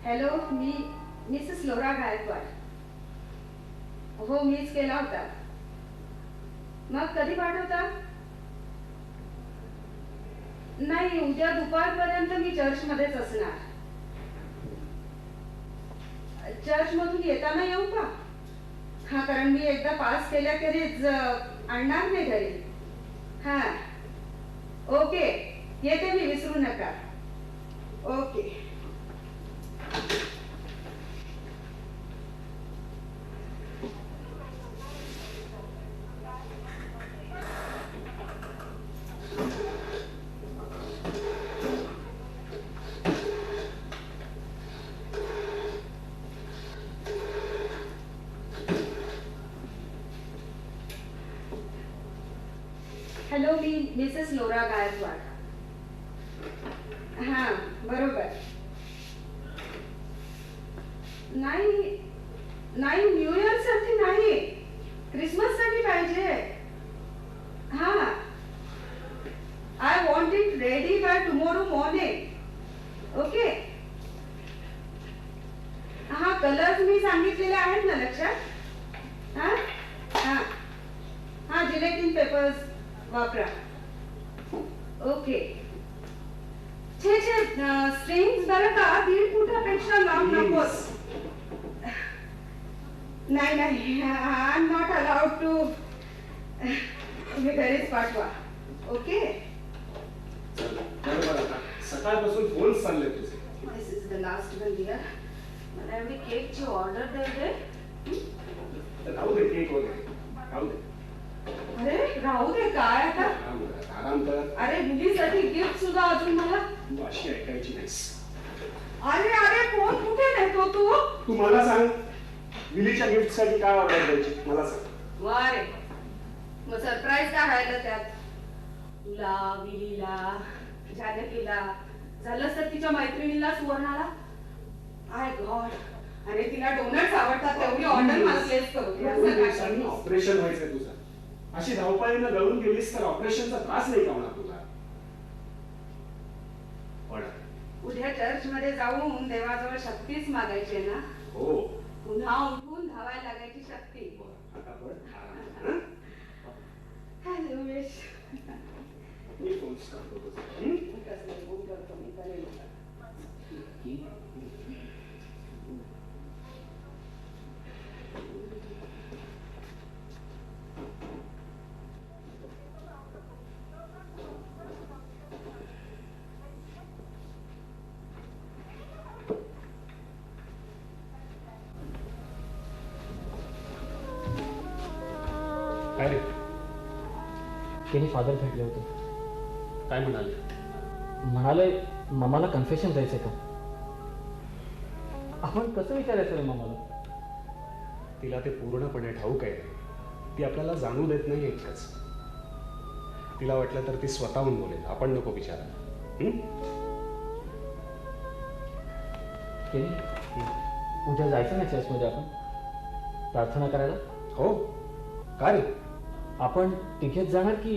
Hello, मी Mrs LoRa Gaikwad. हो, मीच केला होता. मग कधी पाठवता? नाही, उद्या दुपारपर्यंत मी चर्चमध्येच असणार. चर्चमधून येताना येऊ का? हा, कारण मी एकदा पास केल्याखेरीज आणणार नाही घरी. हा, ओके, येते मी, विसरू नका. ओके. हॅलो, मी मिसेस लोरा गायकवाड. हा, बरोबर. नाही नाही, न्यू इयर साठी नाही, क्रिसमस साठी पाहिजे. हा, I want it ready bye tomorrow morning. Okay. हा, कलर्स मी सांगितलेले आहेत ना लक्षात? हा हा हा, जिलेटिन पेपर्स वापरा. ओके. छे छे, स्ट्रिंग्स बरं का, 1.5 फुटापेक्षा लांब नकोस. नाही नाही, I am not allowed to. तुम्ही घरीच पाठवा. ओके. सकाळपासून फोन चालले तुझे. This is the last one dear. मला एवढी केकची ऑर्डर द्यायचे. राहू दे, केक वगैरे राहू दे. अरे राहू दे, काय आता? आराम कर. अरे मुलीसाठी गिफ्ट सुद्धा अजून मला. तू अशी ऐकायची नाहीस. अरे अरे, कोण कुठे नेतो तू? तू मला सांग, विलीच्या गिफ्ट साठी काय ऑर्डर द्यायची मला सांग. वा रे, मग सरप्राईज काय राहिलं त्यात? तुला, विलीला, जानकीला, झालंच तर तिच्या मैत्रिणीला, सुवर्णाला. I God. अरे तिला डोनट्स आवडतात, तेवढी ऑर्डर मला प्लेस करू. ऑपरेशन व्हायचंय तुझं. अशी धावपळीनं गळून गेलीस तर ऑपरेशनचा त्रास नाही का होणार तुला? उद्या चर्च मध्ये जाऊन देवाजवळ शक्तीच मागायची ना. हो, पुन्हा उठून धावायला लागायची शक्ती. हॅलो विश. मी फोन करतो. फोन करतो मी, करेल. काय रे? त्यांनी फादर भेटले होते. काय म्हणाले? म्हणाले मामाला कन्फेशन द्यायचंय का. आपण कसं विचारायचं रे मामाला? तिला ते पूर्णपणे ठाऊक आहे. ती आपल्याला जाणू देत नाही इतकंच. तिला वाटलं तर ती स्वतःहून बोलेल, आपण नको विचारायला. उद्या जायचं ना चर्चमध्ये आपण प्रार्थना करायला? हो. का रे? आपण तिघेच जाणार की?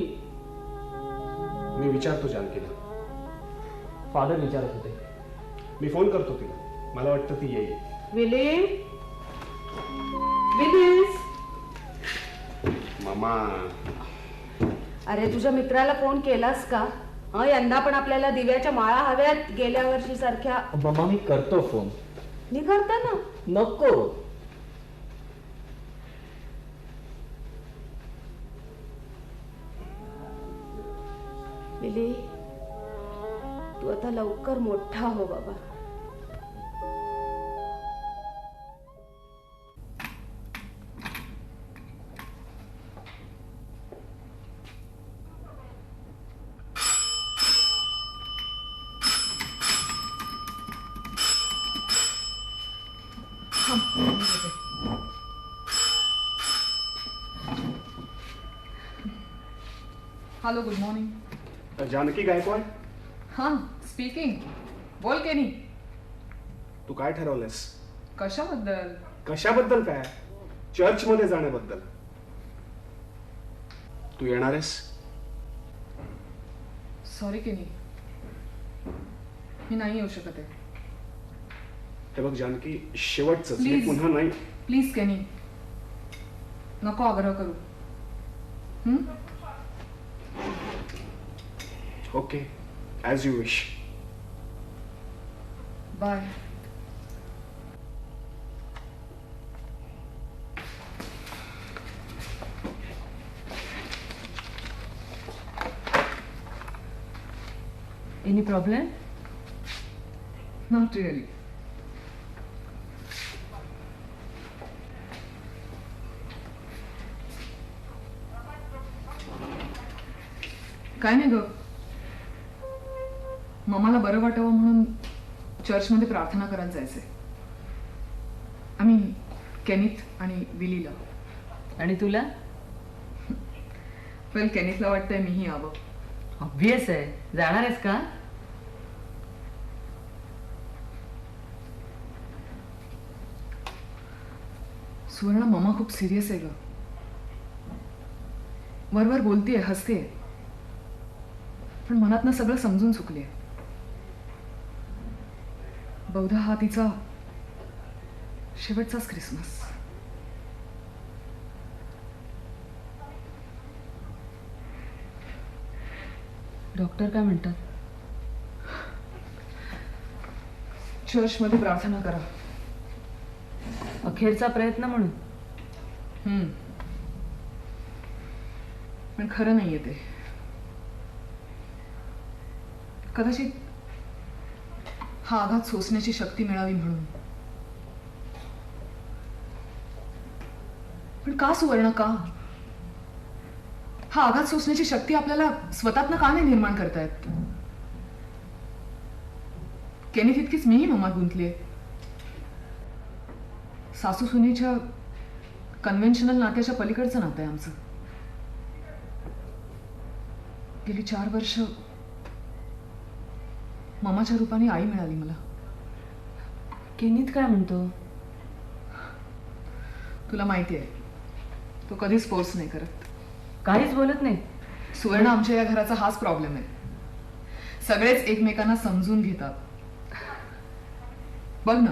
मी विचारतो जानकीला. फादर विचारत होते. मी फोन करतो तिला. मला वाटतं ती येईल. विली, विलीस. मामा. अरे तुझ्या मित्राला फोन केलास का? यंदा पण आपल्याला दिव्याच्या माळा हव्यात, गेल्या वर्षी सारख्या. मम्मा मी करतो फोन. मी करते ना. नको. विली, तू आता लवकर मोठा हो बाबा. Hello, good morning. Janaki Gaikwad, हां, स्पीकिंग. बोल केनी. तू काय ठरवलंस? कशाबद्दल? कशाबद्दल काय? चर्चमध्ये जाण्याबद्दल. तू येणार आहेस? सॉरी केनी, मी नाही येऊ शकत आहे. हे बघ जानकी, शेवटच मी Please. पुन्हा नाही. प्लीज केनी, नको आग्रह करू. Okay, as you wish. Bye. Any problem? Not really. काय नाही ग, ममाला बरं वाटावं म्हणून चर्चमध्ये प्रार्थना करायला जायचंय. आम्ही केनिथ आणि विलीला. आणि तुला? वेल, केनिथला वाटतंय मीही यावं. ऑब्वियस आहे. जाणार आहेस का? सुवर्ण, ममा खूप सिरियस आहे ग. वरवर बोलतीये, हसतेय, पण मनातनं सगळं समजून चुकलीये. बहुधा हा तिचा शेवटचाच ख्रिसमस. डॉक्टर काय म्हणतात? चर्चमध्ये प्रार्थना करा. अखेरचा प्रयत्न म्हणून. पण खरं नाहीये ते. कदाचित हा आघात सोसण्याची शक्ती मिळावी म्हणून. पण का सुवर्ण, का? हा आघात सोसण्याची शक्ती आपल्याला स्वतःतनं का नाही निर्माण करतायत? केनिथ इतकीच मीही ममात गुंतलीये. सासू सुनेच्या कन्व्हेन्शनल नात्याच्या पलीकडचं नातं आहे आमचं. गेली 4 वर्ष मामाच्या रूपाने आई मिळाली मला. केनिथ काय म्हणतो? तुला माहिती आहे, तो कधीच फोर्स नाही करत. काहीच बोलत नाही? सुवर्ण, आमच्या या घराचा हाच प्रॉब्लेम आहे. सगळेच एकमेकांना समजून घेतात. बघ ना,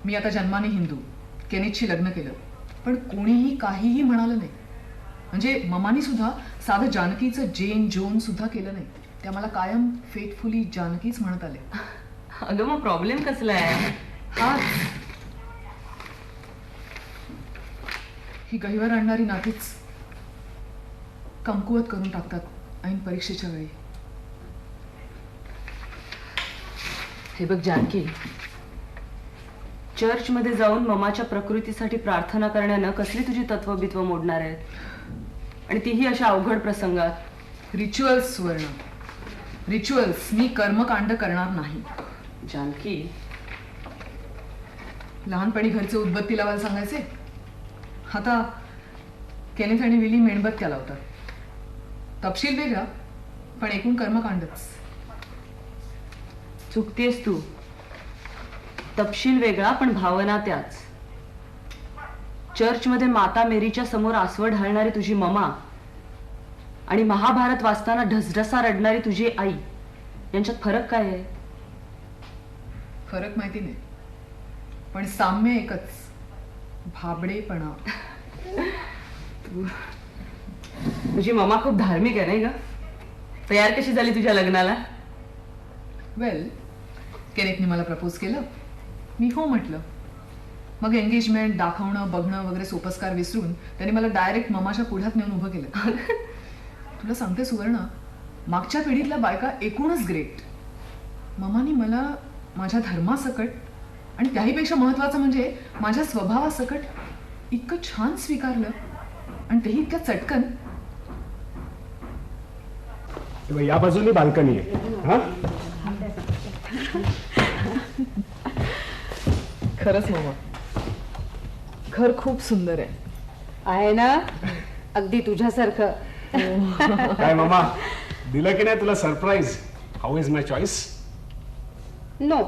मी आता जन्माने हिंदू, केनिथशी लग्न केलं, पण कोणीही काहीही म्हणालं नाही. म्हणजे ममानी सुद्धा साधं जानकीचं जेन जोन सुद्धा केलं नाही. त्या मला कायम फेथफुली जानकीच म्हणत आले. अगं, मग प्रॉब्लेम कसला आहे? हाच, ही गहिवर आणणारी नातीच कमकुवत करून टाकतात ऐन परीक्षेच्या वेळी. हे बघ जानकी, चर्चमध्ये जाऊन ममाच्या प्रकृतीसाठी प्रार्थना करण्यानं कसली तुझी तत्वबित्व मोडणार आहेत? आणि तीही अशा अवघड प्रसंगात. रिच्युअल्स सुवर्ण, रिच्युअल्स. मी कर्मकांड करणार नाही. जानकी, लहानपणी घरचे उदबत्ती लावायला सांगायचे. आता केनिथ आणि विली मेणबत्त्या लावतात. तपशील वेगळा, पण एकूण कर्मकांडच. चुकतेस तू. तपशील वेगळा, पण भावना त्याच. चर्चमध्ये माता मेरीच्या समोर आसवड ढाळणारी तुझी ममा आणि महाभारत वाचताना ढसढसा रडणारी तुझी आई यांच्यात फरक काय आहे? फरक माहिती नाही, पण साम्य एकच, भाबडेपणा. तुझी ममा खूप धार्मिक आहे नाही ग? तयार कशी झाली तुझ्या लग्नाला? वेल, केनिथने मला प्रपोज केलं, मी हो म्हटलं. मग एंगेजमेंट, दाखवणं, बघणं वगैरे सोपस्कार विसरून त्यांनी मला डायरेक्ट ममाच्या पुढ्यात नेऊन उभं केलं. तुला सांगते सुवर्ण, मागच्या पिढीतल्या बायका एकूणच ग्रेट. ममानी मला माझ्या धर्मासकट आणि त्याहीपेक्षा महत्वाचं म्हणजे माझ्या स्वभावासकट इतकं छान स्वीकारलं, आणि तेही इतक्या चटकन. या बाजूने बाल्कनी आहे. हा, खरंच ममा. घर खूप सुंदर आहे. आहे ना, अगदी तुझ्यासारखं. काय मामा, दिलं की नाही तुला surprise? How is my choice? No,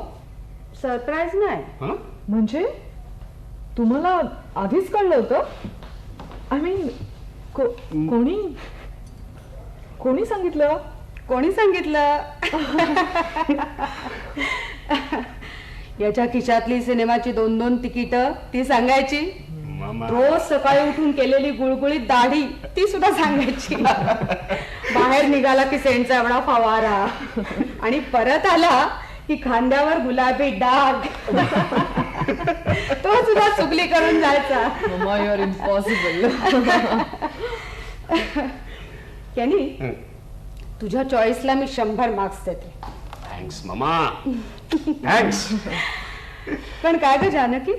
surprise नाही. म्हणजे तुम्हाला आधीच कळलं होतं? आय मीन कोणी सांगितलं? कोणी सांगितलं? याच्या खिशातली सिनेमाची 2-2 तिकीटं ती सांगायची. मामा, रोज सकाळी उठून केलेली गुळगुळीत दाढी ती सुद्धा सांगायची. बाहेर निघाला की सेंटचा एवढा फवारा आणि परत आला की खांद्यावर गुलाबी डाग. तो सुद्धा चुगली करून जायचा. Mamma, you are impossible. Kenny, तुझ्या चॉईसला मी 100 मार्क्स देते. थँक्स मामा, थँक्स. पण काय ग जानकी,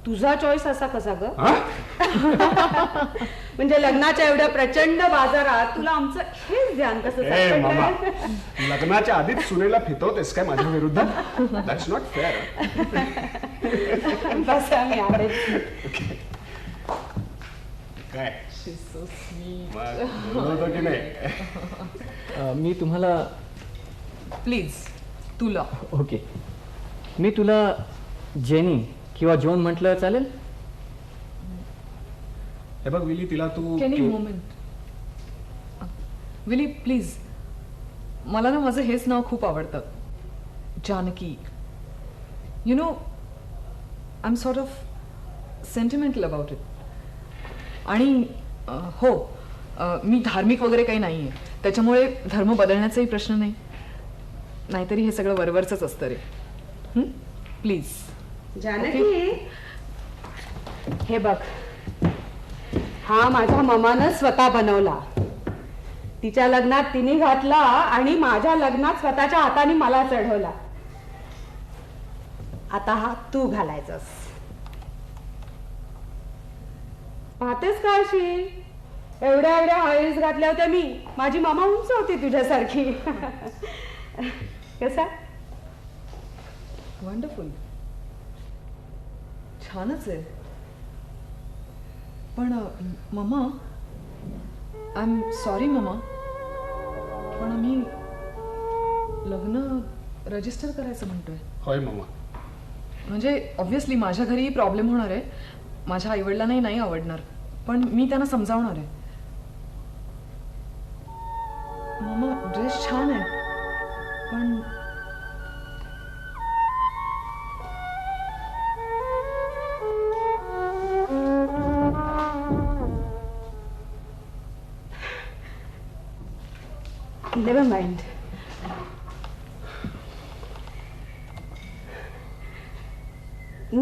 तुझा चॉईस असा कसा ग? म्हणजे लग्नाच्या एवढ्या प्रचंड बाजारात तुला आमचं हेच ध्यान कसं ए मामा, सापडलं? लग्नाच्या आधीच सुनेला फितवतेस काय माझ्या विरुद्ध? That's not fair. बस आम्ही आलेच. काय मग बोललो होतो की नाही? मी तुम्हाला प्लीज, तुला. ओके, मी तुला जेनी किंवा जॉन म्हटलं चालेल? हे बघ विली, तिला तू can you moment? Willy please, मला ना माझं हेच नाव खूप आवडतं, Janaki. You know, I am sort of sentimental about it. आणि हो, मी धार्मिक वगैरे काही नाही आहे, त्याच्यामुळे धर्म बदलण्याचाही प्रश्न नाही. नाहीतरी हे सगळं वरवरचंच असतं रे. प्लीज. जानकी, हे बघ, हा माझ्या ममानं स्वतः बनवला. तिच्या लग्नात तिने घातला आणि माझ्या लग्नात स्वतःच्या हाताने मला चढवला. आता हा तू घालायचास. पाहतेस का अशी? एवढ्या एवढ्या हाईल्स घातल्या होत्या मी. माझी मामा उंच होती तुझ्यासारखी. कसा? वंडरफुल, छानच आहे. पण mamma, I am sorry mamma, पण आम्ही लग्न रजिस्टर करायचं म्हणतोय. होय मामा. म्हणजे ऑब्व्हियसली माझ्या घरीही प्रॉब्लेम होणार आहे, माझ्या आईवडिलांनाही नाही आवडणार, पण मी त्यांना समजावणार आहे. मम्मा, ड्रेस छान आहे, पण Never mind.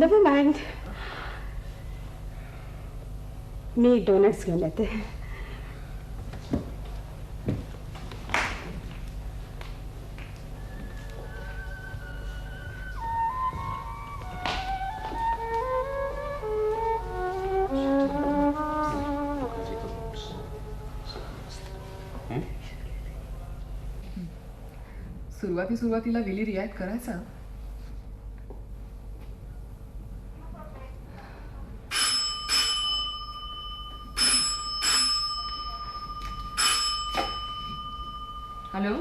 Never mind. मी डोनट्स घेऊन येते. सुरुवातीला विली रिॲक्ट करायचा. Hello,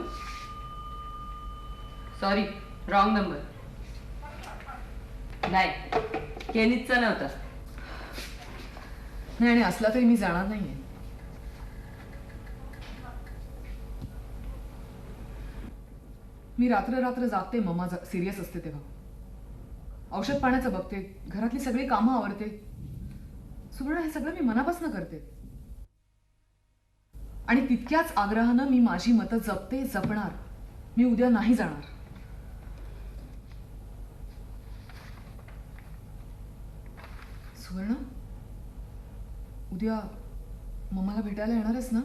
sorry, wrong number. नाही, केनीचा नव्हता. नाही, आणि असला तरी मी जाणार नाहीये. मी रात्र जागते, मम्मा सिरियस असते तेव्हा. औषध पाण्याचं बघते, घरातली सगळी कामं आवडते. सुवर्ण, हे सगळं मी मनापासून करते. आणि तितक्याच आग्रहानं मी माझी मतं जपते, जपणार. मी उद्या नाही जाणार. सुवर्ण, उद्या मम्माला भेटायला येणारच ना?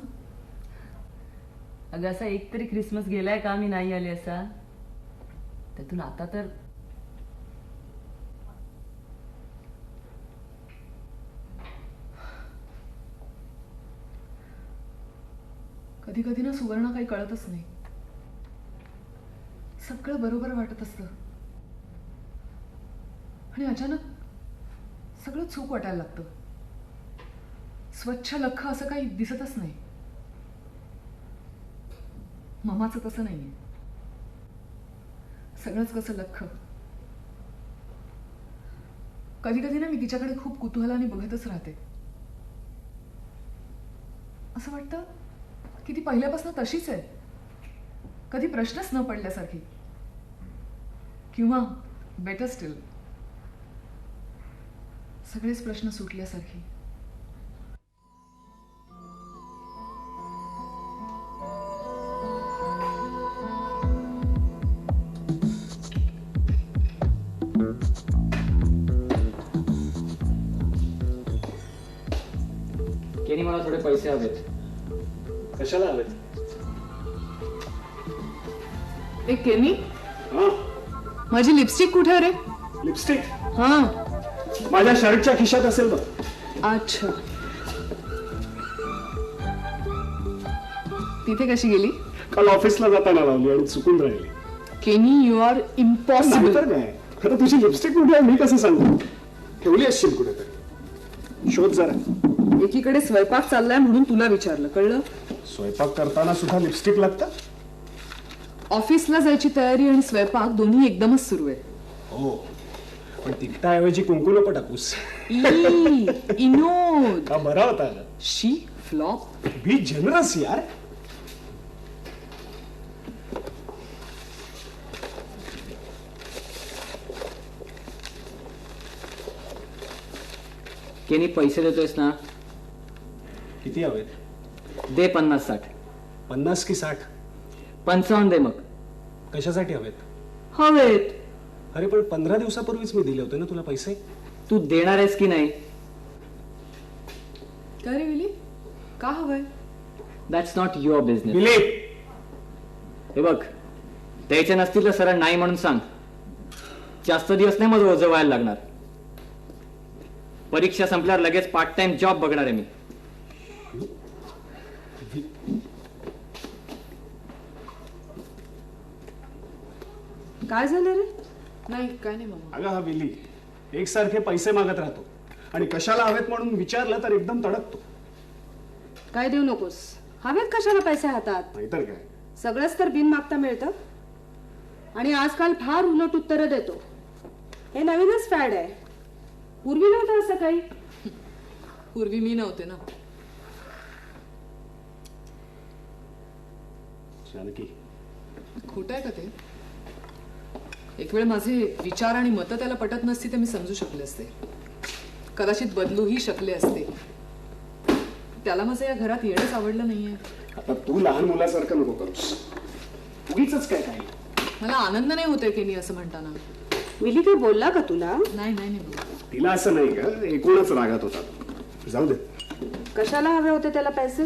अगं, असा एक तरी क्रिसमस गेलाय का मी नाही आले असा? त्यातून आता तर कधी कधी ना सुवर्ण काही कळतच नाही. सगळं बरोबर वाटत असतं आणि अचानक सगळं चूक वाटायला लागतं. स्वच्छ लख्ख असं काही दिसतच नाही. ममाचं तसं नाहीये. सगळंच कसं लख्ख. कधी कधी ना मी तिच्याकडे खूप कुतूहलाने बघतच राहते. असं वाटतं की ती पहिल्यापासून तशीच आहे, कधी प्रश्नच न पडल्यासारखी. किंवा बेटर स्टील, सगळेच प्रश्न सुटल्यासारखी. केनी, मला थोडे पैसे हवेत. कशाला हवेत? ए केनी, हा, माझी लिपस्टिक कुठे आहे रे? लिपस्टिक हा, माझ्या शर्टच्या खिशात असेल बघ. अच्छा. तिथे कशी गेली? काल ऑफिसला जाताना लावली आणि चुकून राहिली. केनी, यू आर इम्पॉसिबल. तर काय, आता तुझी लिपस्टिक कुठे आहे मी कसं सांगू? ठेवली असशील कुठेतरी, शोध जरा. एकीकडे स्वयंपाक चाललाय म्हणून तुला विचारलं, कळलं? स्वयंपाक करताना सुद्धा लिपस्टिक लागतं? ऑफिसला जायची तयारी आणि स्वयंपाक दोन्ही एकदमच सुरू आहे. हो, पण तिखटाऐवजी कुंकू नको टाकूस. इनोद. का बरा होता? शी फ्लॉप. बी जनरस यार. केनी, पैसे देतोयस ना? किती हवेत? दे 50-60. 50 की 60? 55 दे मग. कशासाठी हवेत? हवेत. अरे पण 15 दिवसापूर्वीच मी दिले होते ना तुला पैसे. तू देणार आहेस की नाही? काय रे विली, का हवंय? That's not your business. दिले. हे बघ, द्यायचे नसतील तर सरळ नाही म्हणून सांग. जास्त दिवस नाही माझं ओझं व्हायला लागणार. परीक्षा संपल्यावर लगेच पार्ट टाइम जॉब बघणार आहे मी. काय झालं रे? नाही, काय नाही मामा. अगं हा विली एकसारखे पैसे मागत राहतो आणि कशाला हवेत म्हणून विचारलं तर एकदम तडकतो. काय देऊ नकोस. हवेत कशाला पैसे हातात? नाहीतर काय. सगळंच तर बिन मागता मिळतं आणि आजकाल फार उलट उत्तरं देतो. हे नवीनच फॅड आहे. पूर्वी नव्हतं असं काही. पूर्वी मी नव्हते ना. जानकी, खोटं आहे का ते? एक वेळ माझे विचार आणि मतं त्याला पटत नसती तर मी समजू शकले असते, कदाचित बदलूही शकले असते. त्याला माझं या घरात येणंच आवडलं नाहीये. आता तू लहान मुलासारखं नको करूस. उगीचच काय काही. मला आनंद नाही होतोय केनी असं म्हणताना. विली काय बोलला का तुला? नाही नाही नाही बोलत. तिला असं नाही का, एकूणच रागात होता. जाऊ दे. कशाला हवे होते त्याला पैसे?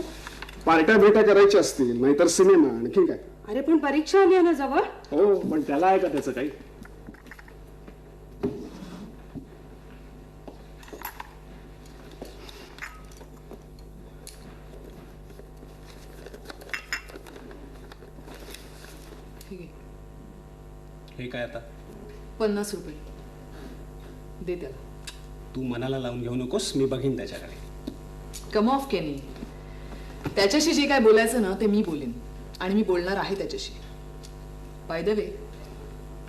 पार्ट्या भेट्या करायच्या असतील, नाहीतर सिनेमा, आणखी काय. अरे पण परीक्षा आली आहे ना जवळ. हो, पण त्याला आहे का त्याचं काही? ठीक आहे, हे काय आता? 50 रुपये दे त्याला. तू मनाला लावून घेऊ नकोस, मी बघीन त्याच्याकडे. कम ऑफ केनी, त्याच्याशी जे काय बोलायचं ना ते मी बोलेन आणि मी बोलणार आहे त्याच्याशी. बाय द वे,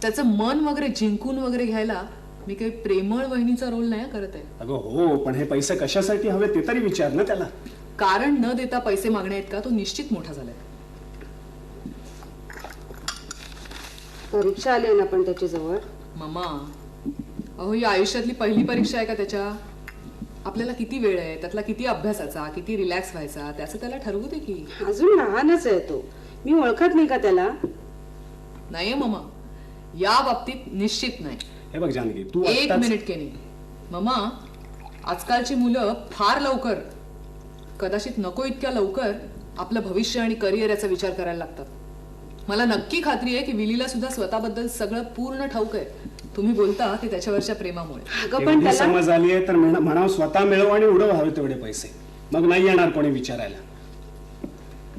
त्याचं मन वगैरे जिंकून वगैरे घ्यायला मी काही प्रेमळ वहिनीचा रोल नाही करत आहे. अगं हो, पण हे पैसे कशासाठी हवे ते तरी विचार ना त्याला. कारण न देता पैसे मागणे आहेत का तो निश्चित मोठा झालाय. परीक्षा आली आहे ना पण त्याच्या जवळ. मम्मा, अहो ही आयुष्यातली पहिली परीक्षा आहे का त्याच्या? आपल्याला किती वेळ आहे, त्यातला किती अभ्यासाचा, किती रिलॅक्स व्हायचा, त्याचं त्याला ठरवू दे की. अजून लहानच आहे तो. मी ओळखत नाही का त्याला? नाहीये मम्मा, या बाबतीत निश्चित नाही. हे बघ जानकी, तू एक आत्ताच- मिनिट केनी. मम्मा, आजकालची मुलं फार लवकर, कदाचित नको इतक्या लवकर आपलं भविष्य आणि करिअर याचा विचार करायला लागतात. मला नक्की खात्री आहे की विलीला सुद्धा स्वतःबद्दल सगळं पूर्ण ठाऊक आहे. तुम्ही बोलता ते त्याच्यावरच्या प्रेमामुळे. अगं पण एवढी त्याला समज आली आहे तर म्हणावं स्वतः मिळव आणि उडव हवे तेवढे पैसे. मग नाही येणार कोणी विचारायला.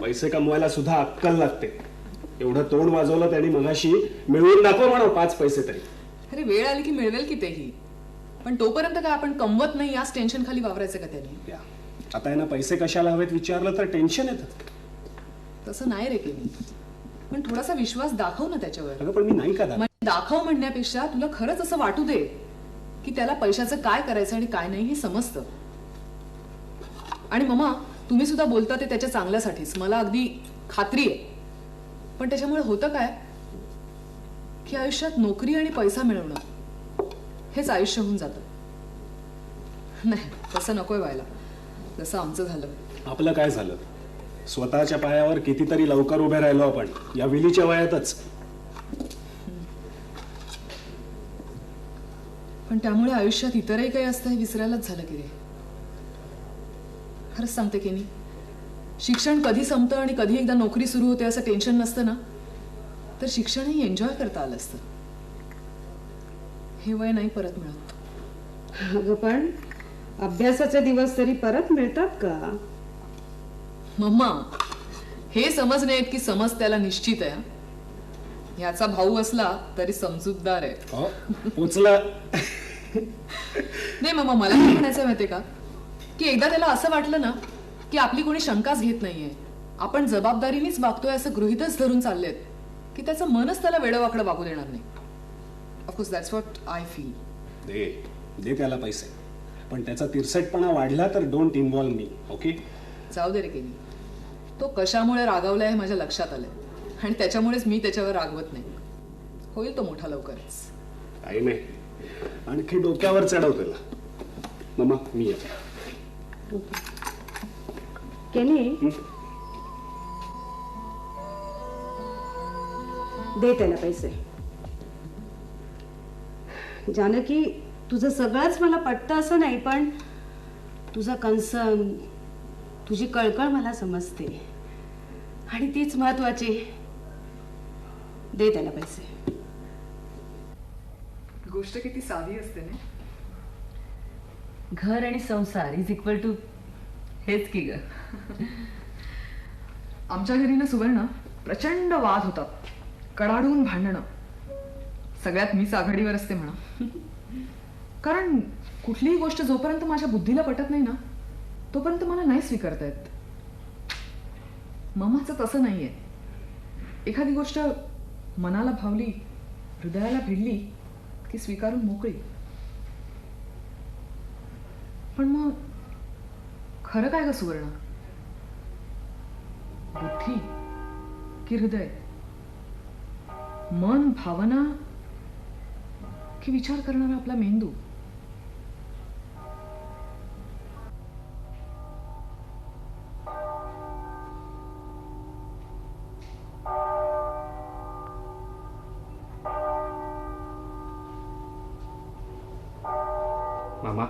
पैसे कमवायला सुद्धा अक्कल लागते. एवढं तोंड वाजवलं त्यांनी मगाशी, मिळवून दाखव म्हणा 5 पैसे तरी. अरे वेळ आली की मिळवेल की तेही. पण तोपर्यंत काय आपण कमवत नाही याच टेन्शन खाली वावरायचं का त्यांनी? या. आता यांना पैसे कशाला हवेत विचारलं तर टेन्शन येतं. तसं नाही रे केली, पण थोडासा विश्वास दाखव ना त्याच्यावर. अगं पण मी नाही का दाखवत? म्हणजे दाखव म्हणण्यापेक्षा तुला खरंच असं वाटू दे की त्याला पैशाचं काय करायचं आणि काय नाही हे समजतं. आणि मम्मा, तुम्ही सुद्धा बोलता ते त्याच्या चांगल्यासाठीच, मला अगदी खात्री आहे. पण त्याच्यामुळे होतं काय की आयुष्यात नोकरी आणि पैसा मिळवणं हेच आयुष्य होऊन जातं. नाही, तसं नकोय व्हायला जसं आमचं झालं. आपलं काय झालं? स्वतःच्या पायावर कितीतरी लवकर उभे राहिलो आपण या विलीच्या वयातच. पण त्यामुळे आयुष्यात इतरही काही असतं हे विसरायलाच झालं की रे. खरंच सांगते की नाही, शिक्षण कधी संपतं आणि कधी एकदा नोकरी सुरू होते असं टेन्शन नसतं ना, तर शिक्षणही एन्जॉय करता आलं असतं. हे वय नाही परत मिळत. अगं पण अभ्यासाचे दिवस तरी परत मिळतात का? मम्मा, हे समजणे आहेत की समज त्याला निश्चित आहे. ह्याचा भाऊ असला तरी समजूतदार आहे. हो, पोचलं. नाही मम्मा, मला काय म्हणायचं माहितीये का, की एकदा त्याला असं वाटलं ना की आपली कोणी शंकाच घेत नाहीये, आपण जबाबदारीनेच वागतोय असं गृहीतच धरून चाललेत, की त्याचं मनच त्याला वेडवाकडं वागू देणार नाही. Of course that's what I feel. दे त्याला पैसे, पण त्याचा तिरसटपणा वाढला तर डोंट इन्व्हॉल्व मी. ओके? जाऊ दे रे केली, तो कशामुळे रागावलाय हे माझ्या लक्षात आलंय आणि त्याच्यामुळेच मी त्याच्यावर रागवत नाही. होईल तो मोठा लवकरच. काही नाही, आणखी डोक्यावर चढव त्याला. मम्मा, मी येतो. केनी, दे त्याला पैसे. जानकी, तुझं सगळंच मला पटतं असं नाही, पण तुझा कन्सर्न, तुझी कळकळ मला समजते आणि तीच महत्वाची. दे त्याला पैसे. गोष्ट किती साधी असते ना. घर आणि संसार इज इक्वल टू हेच की ग. आमच्या घरी ना सुवर्ण प्रचंड वाद होतात, कडाडून भांडणं. सगळ्यात मीच आघाडीवर असते म्हणा. कारण कुठलीही गोष्ट जोपर्यंत माझ्या बुद्धीला पटत नाही ना, तोपर्यंत मला नाही स्वीकारता येत. मम्माचं तसं नाहीये. एखादी गोष्ट मनाला भावली, हृदयाला भिडली की स्वीकारून मोकळी. पण मग खरं काय ग सुवर्ण? बुद्धी की हृदय? मन, भावना की विचार करणारा आपला मेंदू? मामा,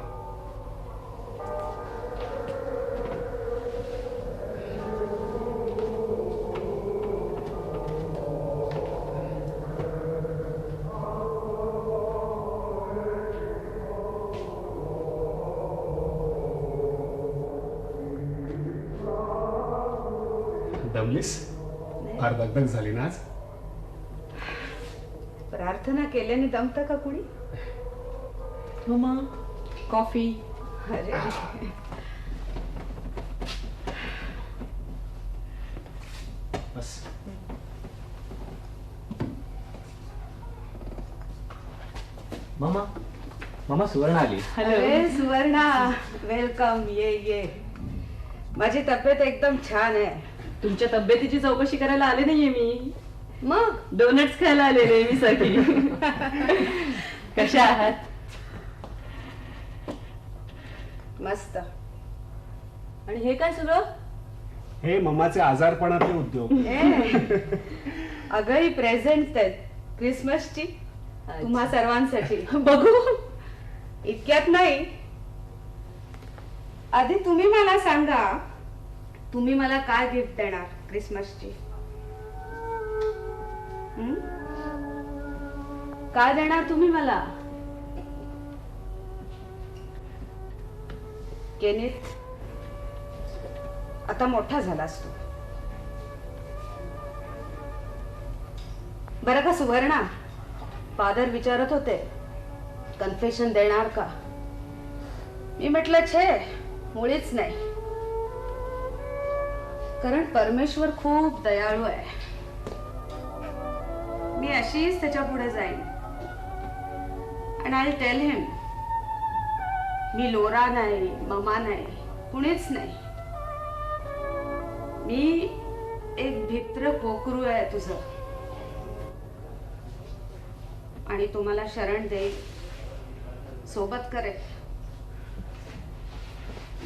दमलीस? फार दगदग झाली ना आज? प्रार्थना केल्याने दमतं का कुणी? Mamma, coffee. अरे, बस. मामा सुवर्ण आली. अरे सुवर्णा, वेलकम. ये. माझी तब्येत एकदम छान आहे. तुमच्या तब्येतीची चौकशी करायला आले नाहीये मी. मग डोनट्स खायला आले नेहमीसाठी. कशा आहात? मस्त. आणि हे काय सगळं? हे मम्माचे आजारपणातले उद्योग. अगं, ही प्रेझेंट आहेत क्रिसमसची तुम्हा सर्वांसाठी. बघू. इतक्यात नाही, आधी तुम्ही मला सांगा, तुम्ही मला काय गिफ्ट देणार क्रिसमसची? काय देणार तुम्ही मला? केनिथ, आता मोठा झालास तू. बरं का सुवर्णा, फादर विचारत होते कन्फेशन देणार का? मी म्हटलं छे मुळीच नाही, कारण परमेश्वर खूप दयाळू आहे. मी अशीच त्याच्या पुढे जाईन आणि आय टेल हिम, मी लोरा नाही, ममा नाही, कुणीच नाही. मी एक भित्र कोकरू आहे तुझं, आणि तुम्हाला शरण देईल, सोबत करेल.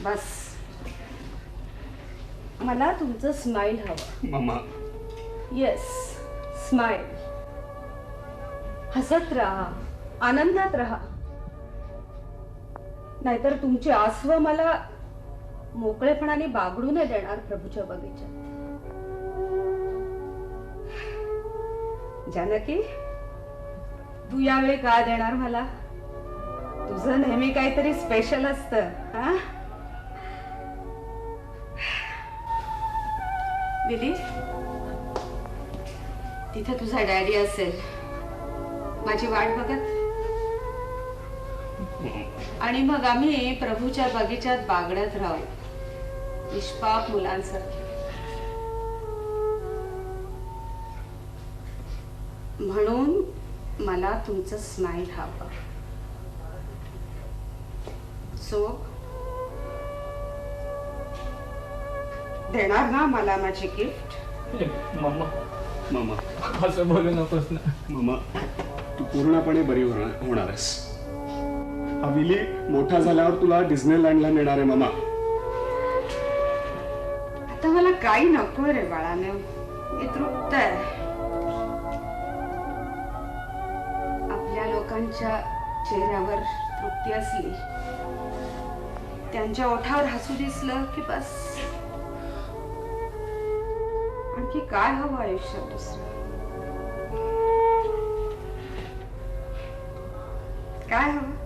बस मला तुमचं स्माइल हवं. Mamma, yes, smile. हसत राहा, आनंदात राहा, नाहीतर तुमची आसव मला मोकळेपणाने बागडू नाही देणार प्रभूच्या बगीच्यात. जानकी, तू यावेळी का देणार मला? तुझं नेहमी काहीतरी स्पेशल असतं. हा विधी, तिथे तुझा डॅडी असेल माझी वाट बघत, आणि मग आम्ही प्रभूच्या बगीच्यात बागडत राहू निष्पाप मुलांसारखे. म्हणून मला तुमचं स्माइल हवं. सो देणार ना मला माझी गिफ्ट? मम्मा, मम्मा, असं बोलू नकोस ना. मम्मा, तू पूर्णपणे बरी होणार आहेस. हा विली मोठा झाल्यावर तुला डिस्नेलँडला नेणार आहे मम्मा. आता मला काही नको रे बाळाने, मी तृप्त आहे. आपल्या लोकांच्या चेहऱ्यावर तृप्ती असली, त्यांच्या ओठावर हसू दिसलं की बस. आणखी काय हवं आयुष्यात दुसरं? काय हवं?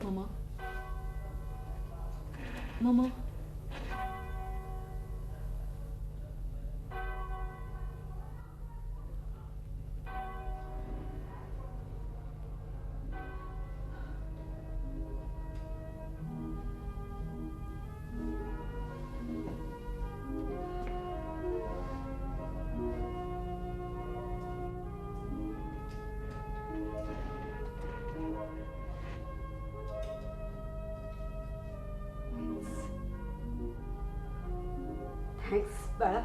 मम्मा, मम्मा, थँक्स बाळा.